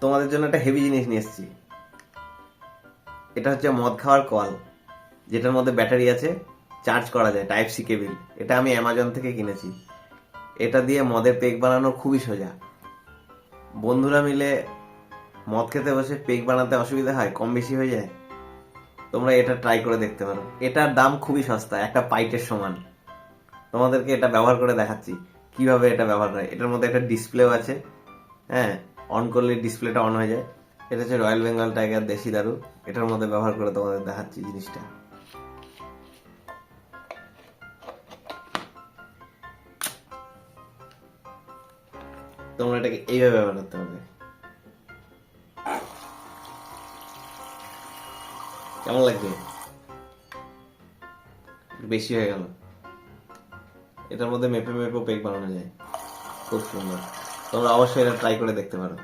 তোমাদের জন্য একটা হেভি জিনিস নিয়ে এসেছি। এটা হচ্ছে মদ খাওয়ার কল, যেটার মধ্যে ব্যাটারি আছে, চার্জ করা যায়, টাইপ সি কেবিল। এটা আমি অ্যামাজন থেকে কিনেছি। এটা দিয়ে মদের পেক বানানো খুবই সোজা। বন্ধুরা মিলে মদ খেতে বসে পেক বানাতে অসুবিধা হয়, কম বেশি হয়ে যায়, তোমরা এটা ট্রাই করে দেখতে পারো। এটার দাম খুবই সস্তা, একটা পাইটের সমান। তোমাদেরকে এটা ব্যবহার করে দেখাচ্ছি কিভাবে এটা ব্যবহার হয়। এটার মধ্যে একটা ডিসপ্লেও আছে, হ্যাঁ, অন করলে ডিসপ্লেটা অন হয়ে যায়। এটা হচ্ছে রয়্যাল বেঙ্গল টাইগার দেশি দারু। এটার মধ্যে ব্যবহার করে তোমাদের দেখাচ্ছি জিনিসটা। তোমরা এটাকে এইভাবে ব্যবহার করতে হবে। কেমন লাগছে? একটু বেশি হয়ে গেল। এটার মধ্যে মেপে মেপে পেক বানানো যায়, খুব সুন্দর। তোমরা অবশ্যই এটা ট্রাই করে দেখতে পারো।